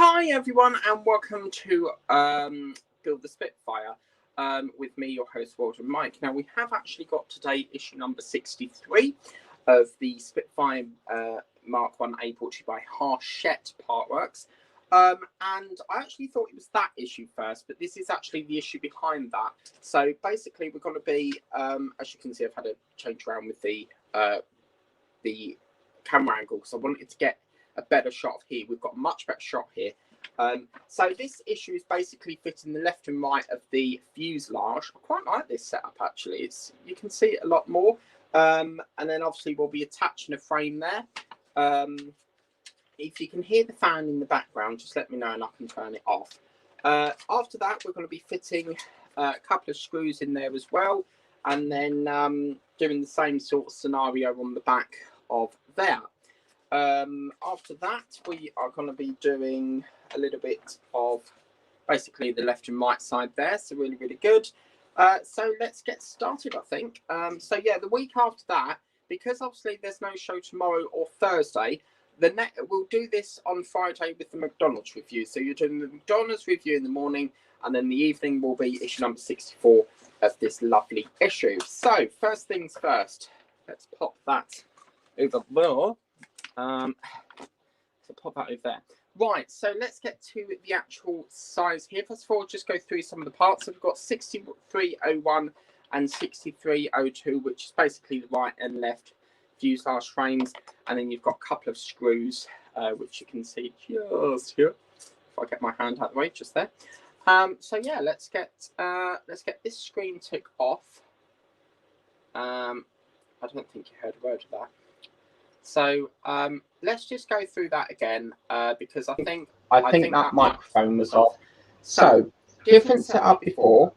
Hi everyone and welcome to Build the Spitfire with me, your host Walter and Mike. Now we have actually got today issue number 63 of the Spitfire Mark 1A brought to you by Harshett Partworks. And I actually thought it was that issue first, but this is actually the issue behind that. So basically we're going to be, as you can see, I've had a change around with the camera angle because I wanted to get a better shot of here. We've got a much better shot here. So this issue is basically fitting the left and right of the fuselage. I quite like this setup actually. You can see it a lot more. And then obviously we'll be attaching a frame there. If you can hear the fan in the background, just let me know and I can turn it off. After that, we're going to be fitting a couple of screws in there as well, and then doing the same sort of scenario on the back of there. After that, we are going to be doing a little bit of basically the left and right side there, so really good. So let's get started, I think. So yeah, the week after that, because obviously there's no show tomorrow or Thursday, we'll do this on Friday with the McDonald's review. So you're doing the McDonald's review in the morning, and then the evening will be issue number 64 of this lovely issue. So first things first, let's pop that over there. So pop that over there. Right, so let's get to the actual size here. First of all, just go through some of the parts. So we've got 6301 and 6302, which is basically the right and left fuselage frames, and then you've got a couple of screws, which you can see just here. If I get my hand out of the way, just there. So yeah, let's get this screen tick off. I don't think you heard a word of that. So let's just go through that again because I think that microphone was off. So different setup before.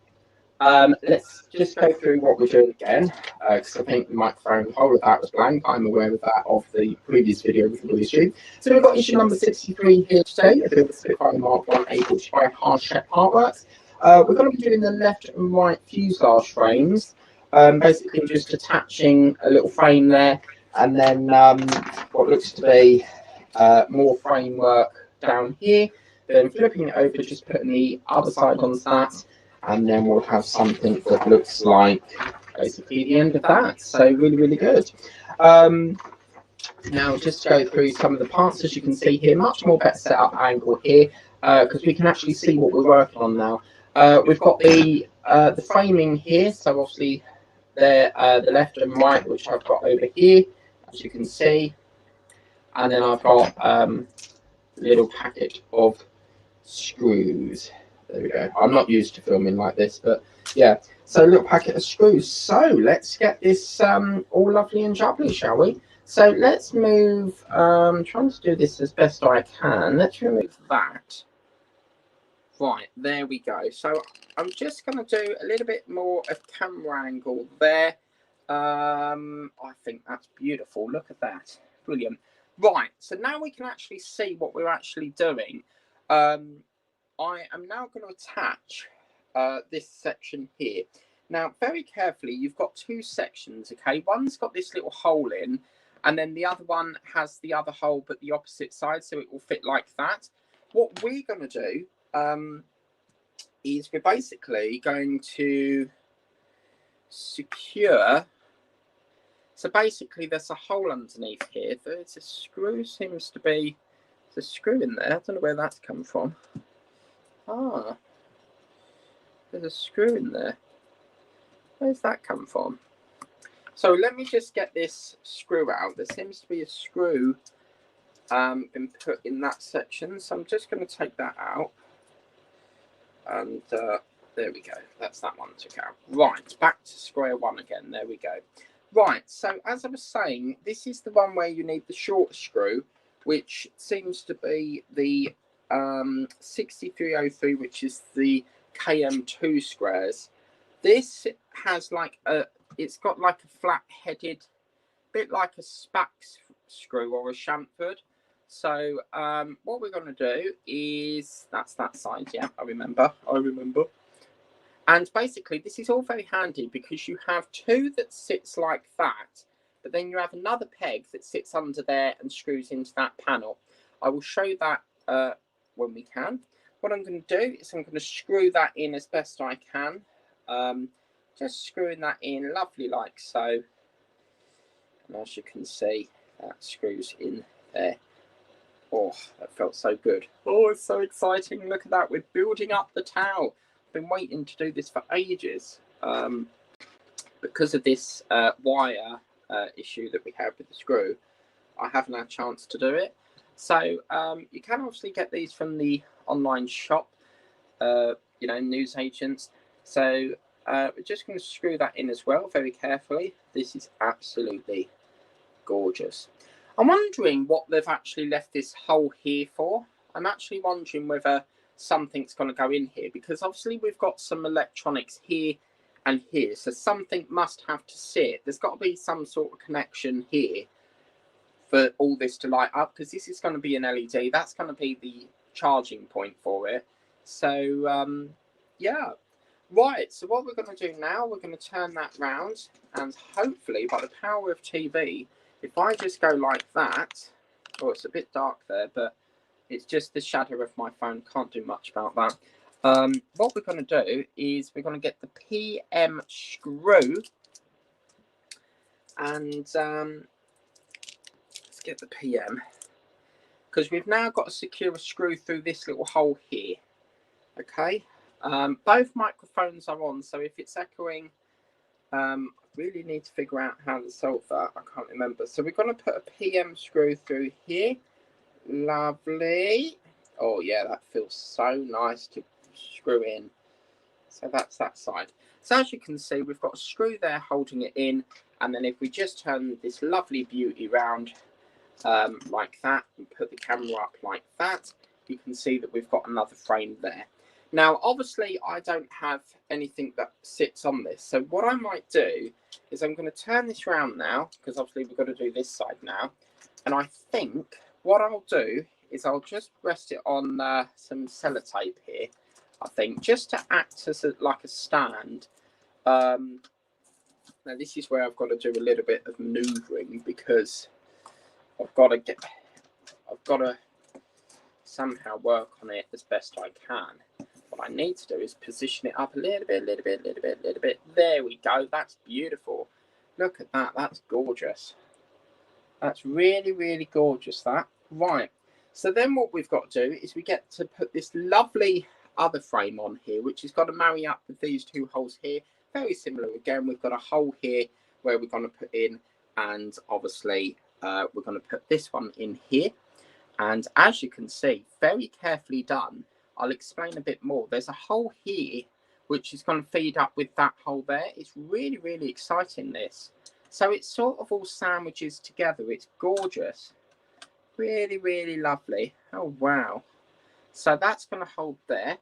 Let's just go through what we're doing again because I think the microphone, the whole of that was blank. I'm aware of that of the previous video with the issue. So we've got issue number 63 here today. I think the Spitfire Mark 1A brought by Harshett Partworks. We're going to be doing the left and right fuselage frames. Basically just attaching a little frame there, and then what looks to be more framework down here. Then flipping it over, just putting the other side on that. And then we'll have something that looks like basically the end of that. So really good. Now just go through some of the parts. As you can see here, much more better setup angle here because we can actually see what we're working on now. We've got the framing here, so obviously the left and right, which I've got over here, as you can see, and then I've got a little packet of screws. There we go. I'm not used to filming like this, but yeah. So a little packet of screws. So let's get this all lovely and jubbly, shall we? So let's move, trying to do this as best I can. Let's remove that. Right, there we go. So I'm just going to do a little bit more of camera angle there. I think that's beautiful. Look at that. Brilliant. Right, so now we can actually see what we're actually doing. I am now going to attach this section here. Now, very carefully, you've got two sections, okay? One's got this little hole in, and then the other one has the other hole, but the opposite side, so it will fit like that. What we're going to do is we're basically going to secure. So basically, there's a hole underneath here. There's a screw, seems to be, there's a screw in there. I don't know where that's come from. Ah, there's a screw in there. Where's that come from? So let me just get this screw out. There seems to be a screw been put in that section. So I'm just going to take that out. And there we go. That's that one took out. Right, back to square one again. There we go. Right, so as I was saying, this is the one where you need the short screw, which seems to be the 6303, which is the KM2 squares. This has like it's got like a flat-headed, bit like a Spax screw or a chamfered. So what we're going to do is, that's that side, yeah, I remember. And basically this is all very handy because you have two that sits like that, but then you have another peg that sits under there and screws into that panel. I will show that when we can. What I'm going to do is I'm going to screw that in as best I can. Just screwing that in lovely like so. And as you can see, that screws in there. Oh, that felt so good. Oh, it's so exciting. Look at that. We're building up the tower. I've been waiting to do this for ages. Because of this wire issue that we have with the screw, I haven't had a chance to do it. So you can obviously get these from the online shop, you know, news agents. So we're just going to screw that in as well, very carefully. This is absolutely gorgeous. I'm wondering what they've actually left this hole here for. I'm actually wondering whether something's going to go in here, because obviously we've got some electronics here and here, so something must have to sit. There's got to be some sort of connection here for all this to light up, because this is going to be an LED. That's going to be the charging point for it. So yeah, right, so what we're going to do now, we're going to turn that round, and hopefully by the power of TV, if I just go like that, oh, it's a bit dark there, but it's just the shadow of my phone, can't do much about that. What we're going to do is we're going to get the PM screw, and let's get the PM, because we've now got to secure a screw through this little hole here. Okay, both microphones are on, so if it's echoing, I really need to figure out how to solve that. I can't remember. So we're going to put a PM screw through here. Lovely. Oh yeah, that feels so nice to screw in. So that's that side. So as you can see, we've got a screw there holding it in, and then if we just turn this lovely beauty round like that and put the camera up like that, you can see that we've got another frame there. Now obviously I don't have anything that sits on this, so what I might do is I'm going to turn this round now, because obviously we've got to do this side now, and I think what I'll do is I'll just rest it on some sellotape here, I think, just to act as like a stand. Now this is where I've got to do a little bit of manoeuvring, because I've got to somehow work on it as best I can. What I need to do is position it up a little bit. There we go. That's beautiful. Look at that. That's gorgeous. That's really, really gorgeous, that. Right. So then what we've got to do is we get to put this lovely other frame on here, which has got to marry up with these two holes here. Very similar again. We've got a hole here where we're going to put in, and obviously we're going to put this one in here. And as you can see, very carefully done. I'll explain a bit more. There's a hole here which is going to feed up with that hole there. It's really, really exciting, this. So it's sort of all sandwiches together. It's gorgeous. Really, really lovely. Oh, wow. So that's going to hold there.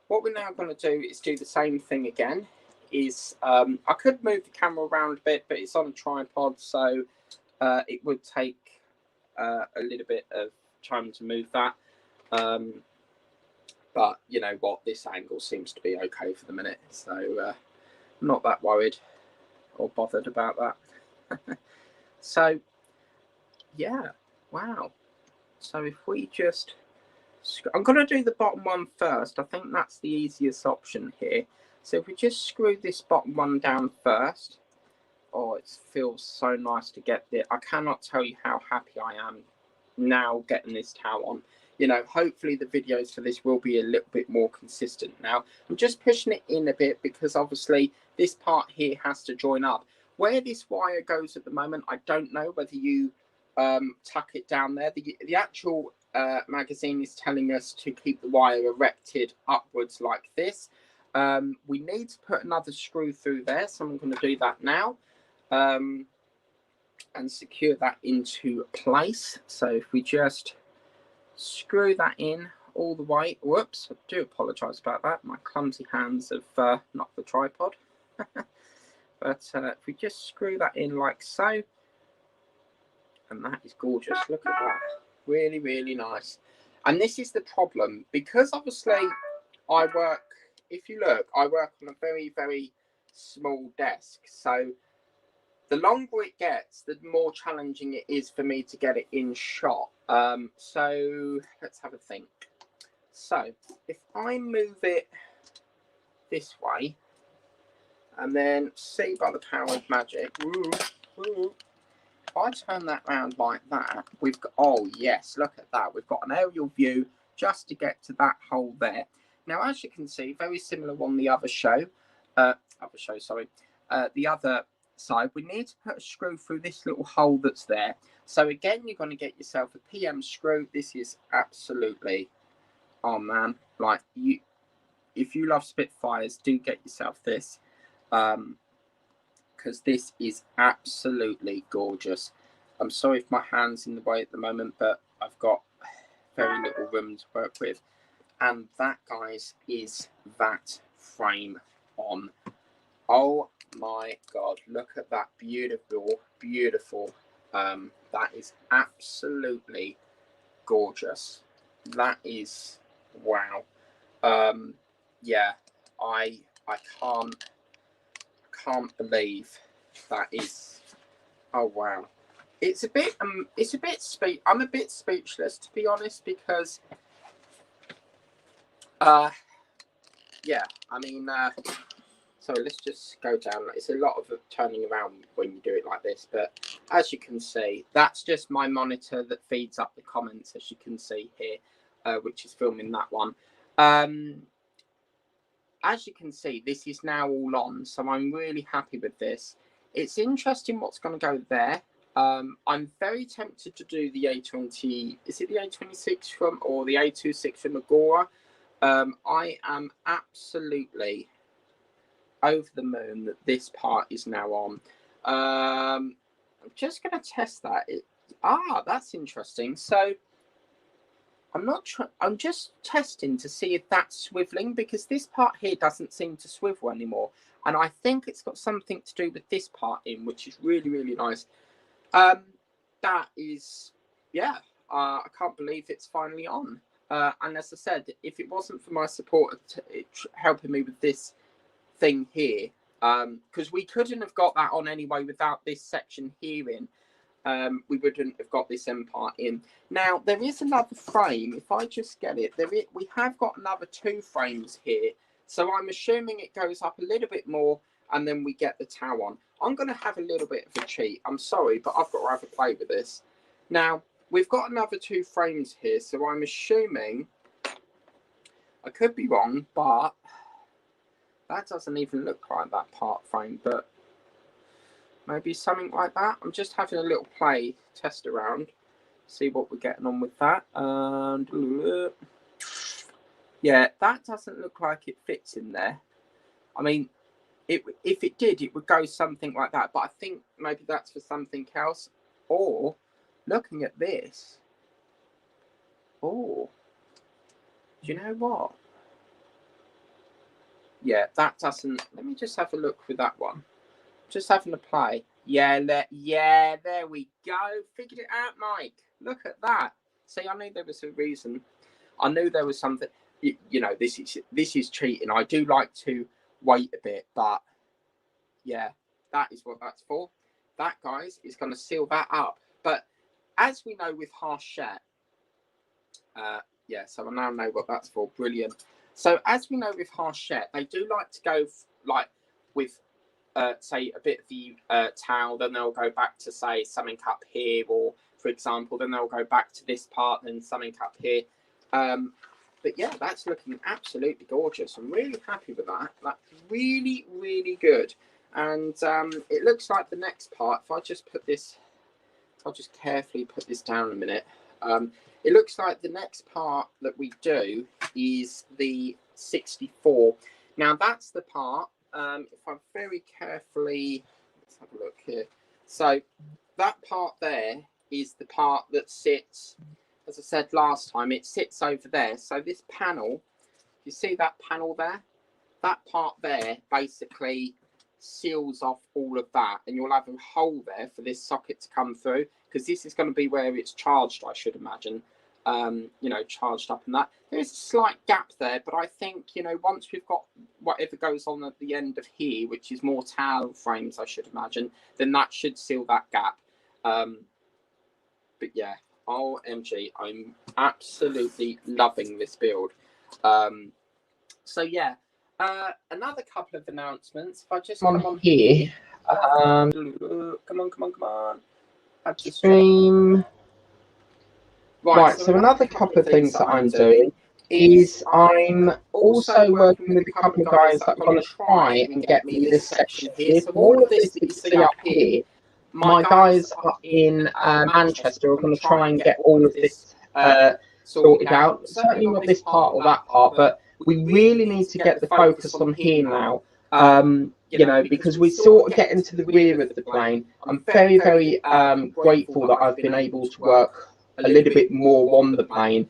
What we're now going to do is do the same thing again. I could move the camera around a bit, but it's on a tripod, so it would take a little bit of time to move that. But you know what, this angle seems to be okay for the minute, so I'm not that worried or bothered about that. So yeah, wow. So if we just, I'm going to do the bottom one first. I think that's the easiest option here. So if we just screw this bottom one down first. Oh, it feels so nice to get there. I cannot tell you how happy I am now getting this tower on. You know, hopefully the videos for this will be a little bit more consistent now. I'm just pushing it in a bit, because obviously this part here has to join up. Where this wire goes at the moment, I don't know whether you tuck it down there. The actual magazine is telling us to keep the wire erected upwards like this. We need to put another screw through there, so I'm going to do that now. And secure that into place. So if we just screw that in all the way. Whoops, I do apologise about that. My clumsy hands have knocked the tripod. But if we just screw that in like so, and that is gorgeous. Look at that. Really, really nice. And this is the problem, because obviously I work, if you look, I work on a very, very small desk. So the longer it gets, the more challenging it is for me to get it in shot. So let's have a think. So if I move it this way, and then see by the power of magic, if I turn that round like that, we've got, oh yes, look at that. We've got an aerial view just to get to that hole there. Now, as you can see, very similar on the other show, the other side, we need to put a screw through this little hole that's there. So again, you're going to get yourself a PM screw. This is absolutely, oh man, like you, if you love Spitfires, do get yourself this. Because this is absolutely gorgeous. I'm sorry if my hand's in the way at the moment, but I've got very little room to work with. And that, guys, is that frame on. Oh my God, look at that beautiful, beautiful. That is absolutely gorgeous. That is, wow. Yeah, I can't believe that is, oh wow. I'm a bit speechless, to be honest, because yeah, I mean, so let's just go down. It's a lot of turning around when you do it like this, but as you can see, that's just my monitor that feeds up the comments, as you can see here, which is filming that one. As you can see, this is now all on, so I'm really happy with this. It's interesting what's going to go there. I'm very tempted to do the A20, is it the A26 from, or the A26 from Agora? I am absolutely over the moon that this part is now on. I'm just going to test that. That's interesting. So I'm just testing to see if that's swiveling, because this part here doesn't seem to swivel anymore. And I think it's got something to do with this part in, which is really, really nice. That is, yeah, I can't believe it's finally on. And as I said, if it wasn't for my support helping me with this thing here, because we couldn't have got that on anyway without this section here in. We wouldn't have got this end part in. Now, there is another frame. If I just get it, we have got another 2 frames here. So I'm assuming it goes up a little bit more, and then we get the tow on. I'm going to have a little bit of a cheat. I'm sorry, but I've got to have a play with this. Now, we've got another 2 frames here, so I'm assuming, I could be wrong, but that doesn't even look like that part frame, but maybe something like that. I'm just having a little play test around, see what we're getting on with that. And yeah, that doesn't look like it fits in there. I mean, if it did, it would go something like that, but I think maybe that's for something else. Or looking at this, oh, do you know what? Yeah, that doesn't. Let me just have a look with that one. Just having a play. Yeah, there we go. Figured it out, Mike. Look at that. See, I knew there was a reason. I knew there was something. You know, this is cheating. I do like to wait a bit, but yeah, that is what that's for. That, guys, is going to seal that up. But as we know with Harshette, yeah, so I now know what that's for. Brilliant. So as we know with Harshette, they do like to go like with say a bit of the towel, then they'll go back to say something up here, or for example, then they'll go back to this part, then something up here. But yeah, that's looking absolutely gorgeous. I'm really happy with that. That's really, really good. And it looks like the next part, if I just put this, I'll just carefully put this down a minute. It looks like the next part that we do is the 64. Now that's the part, if I'm very carefully, let's have a look here. So that part there is the part that sits, as I said last time, it sits over there. So this panel, you see that panel there? That part there basically seals off all of that, and you'll have a hole there for this socket to come through, because this is going to be where it's charged, I should imagine. You know, charged up and that. There is a slight gap there, but I think, you know, once we've got whatever goes on at the end of here, which is more towel frames, I should imagine, then that should seal that gap. But yeah, OMG, I'm absolutely loving this build. So yeah, another couple of announcements. If I just come on here, come on, add to stream. Right, so another couple of things that I'm doing is I'm also working with a couple of guys that are going to try and get me this section here. So all of this that you see up here, my guys up in Manchester are going to try and get all of this sorted out. Certainly not this part or that part, but we really need to get the focus on here now. You know, because we sort of get into the rear of the plane. I'm very, very grateful that I've been able to work a little bit more on the plane.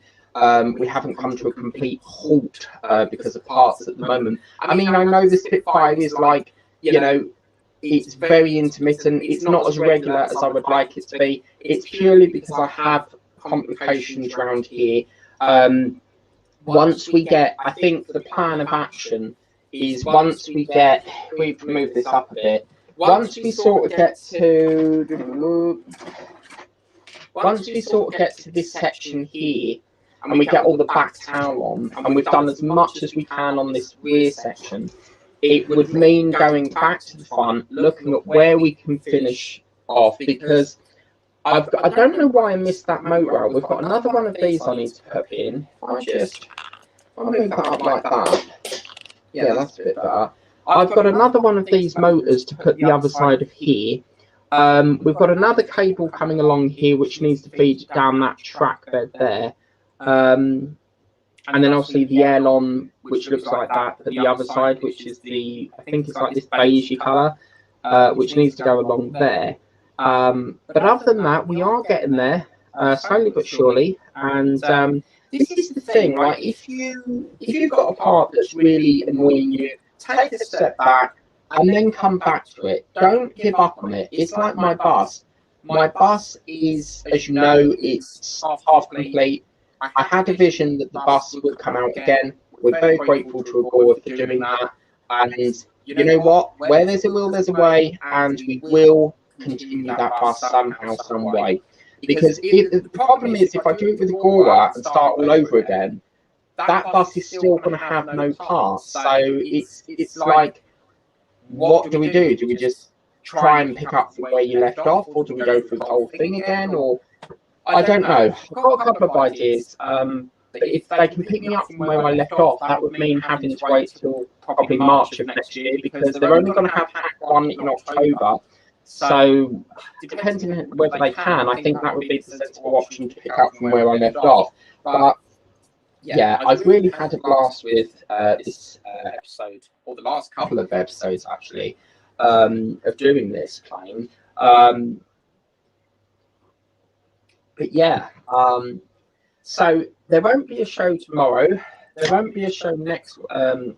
We haven't come to a complete halt because of parts at the moment. I mean, I know the Spitfire is like, you know, it's very intermittent. It's not as regular as I would like it to be. It's purely because I have complications around here. Once we get, I think the plan of action is once we get, we can move this up a bit. Once we sort of get to, once we sort of get to this section here, and we get all the back towel on, and we've done as much as we can on this rear section, it would mean going back to the front, looking at where we can finish off, because I don't know why I missed that motor rail. We've got another one of these I need to put in. I'll move that up like that. Yeah, that's a bit better. I've got another one of these motors to put the other side of here. We've got another cable coming along here which needs to feed down that track bed there. And then obviously the aileron, which looks like that, at the other side, which is the, I think it's like this beigey colour, which needs to go along there. But other than that, we are getting there, slowly but surely. And this is the thing, like if you've got a part that's really annoying you, take a step back and then come back to it. Don't give up on it. It's like my bus. My bus is, as you know, it's half complete. I had a vision that the bus would come out again. We're very grateful to Agora for doing that. And you know what? Where there's a will, there's a way, and we will continue that bus somehow, some way. Because the problem is, if I do it with Agora and start all over again, that bus is still going to have no parts. So it's like, what do we do? Do we just try and pick up from where you left off, or do we go through the whole thing again? Or I don't know. I've got a couple of ideas. But if they can pick me up from where I left off, that would mean having to wait till probably March of next year, because they're only going to have Hack 1 in October. So, depending on whether they can, I think that would be the sensible option to pick up from where I left off. But yeah, I've really had a blast with this episode, or the last couple of episodes actually, of doing this plane. But yeah, so there won't be a show tomorrow. There won't be a show next. There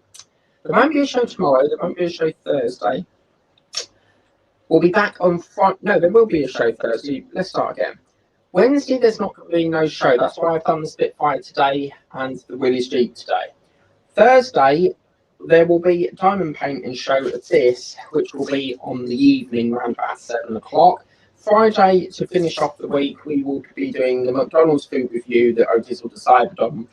won't be a show tomorrow. There won't be a show Thursday. We'll be back on Friday. No, there will be a show Thursday. Let's start again. Wednesday, there's not going to be no show. That's why I've done the Spitfire today and the Willys Jeep today. Thursday, there will be a diamond painting show at this, which will be on the evening around about 7 o'clock. Friday, to finish off the week, we will be doing the McDonald's food review that Otis or decided on,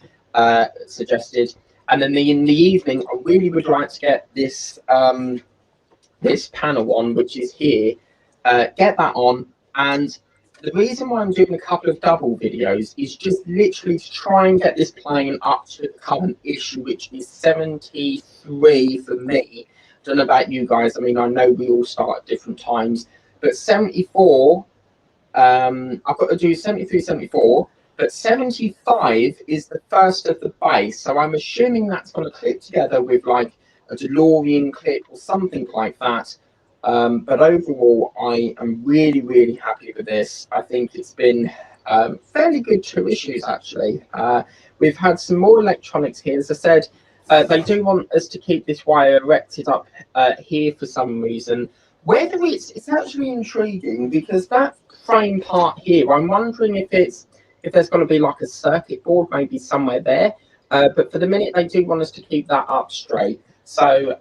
suggested. And then in the evening, I really would like to get this this panel on, which is here, get that on. And the reason why I'm doing a couple of double videos is just literally to try and get this plane up to the current issue, which is 73 for me. Don't know about you guys. I mean, I know we all start at different times, but 74, I've got to do 73, 74, but 75 is the first of the base. So I'm assuming that's going to clip together with like a DeLorean clip or something like that. But overall, I am really, really happy with this. I think it's been fairly good 2 issues, actually. We've had some more electronics here. As I said, they do want us to keep this wire erected up here for some reason. Whether it's actually intriguing, because that frame part here, I'm wondering if there's going to be like a circuit board maybe somewhere there. But for the minute, they do want us to keep that up straight. So,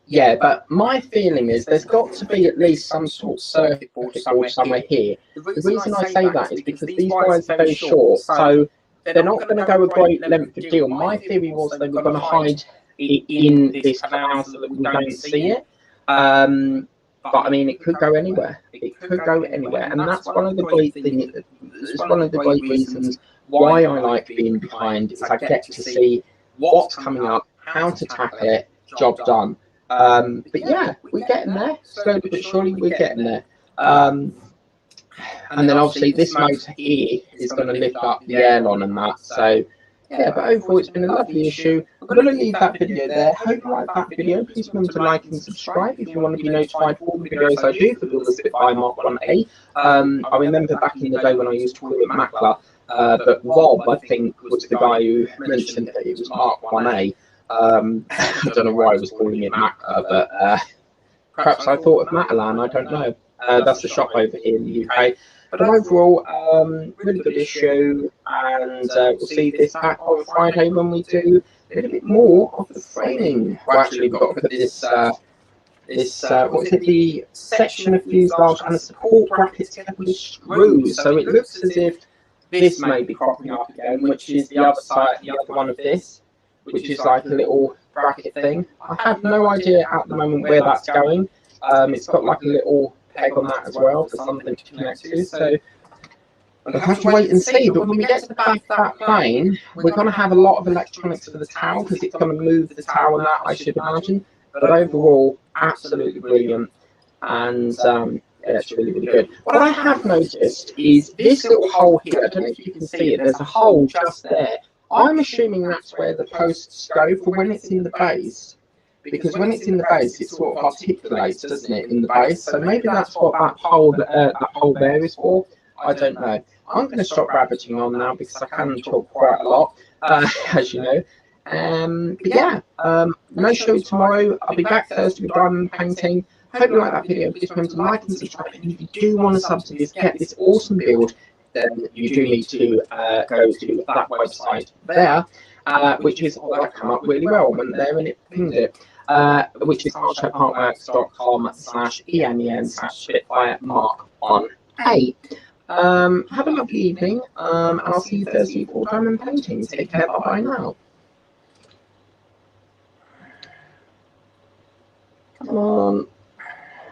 yeah, but my feeling is there's got to be at least some sort of circuit board somewhere here. The reason I say that is because these wires are very short. So they're not going to go a great length of deal. My theory was they were going to hide it in this canal so that we don't see it. But I mean, it could go anywhere. It could go anywhere, and that's one of the great things. It's one of the great reasons why I like being behind. Is I get to see what's coming up, how to tackle it, job done. But yeah, we're getting there slowly but surely. We're getting there. And then obviously this motor here is going to lift up the aileron and that. So yeah, but overall it's been a lovely issue. I'm going to leave that video there. Hope you like that video. Please remember to like and subscribe if you want to be notified for all the videos I do for the Spitfire Mark 1A. I remember back in the day when I used to call it Macla, but Rob, I think, was the guy who mentioned that it was Mark 1A. I don't know why I was calling it Macla, but perhaps I thought of Matalan, I don't know. That's the shop over here in the UK. But overall, really good issue, and we'll see this back on Friday when we do a little bit more of the framing. Well, actually, we've got to put this, what is it, the section of fuselage and the support brackets together with screws. So it looks as if this may be cropping up again, which is the other side, the other one of this, which is like a little bracket thing. I have no idea at the moment where that's going. It's got like a little peg on that as well for something to connect to, so we'll have to wait and see. But when we get to the back of that plane, we're going to have a lot of electronics for the tower, because it's going to move the tower and that, I should imagine. But overall, absolutely brilliant, and yeah, it's really, really good. What I have noticed is this little hole here. I don't know if you can see it. There's a hole just there. I'm assuming that's where the posts go for when it's in the base. Because when it's in the base, it sort of articulates, doesn't it, in the base? So maybe that's what that hole there is for. I don't know. I'm going to stop rabbiting on now because I can talk quite a lot, as you know. But yeah, no show tomorrow. I'll be back Thursday with diamond painting. Hope you like that video. Please remember to like and subscribe. And if you do want to sub to this, get this awesome build, then you do need to go to that website there. Which is, oh, that came up really well. I went there and it pinged it, which is architectpartworks.com/EMEN/Spitfire Mark 1A. Have a lovely evening, and I'll see you Thursday for diamond painting. Take care, bye-bye now. Come on.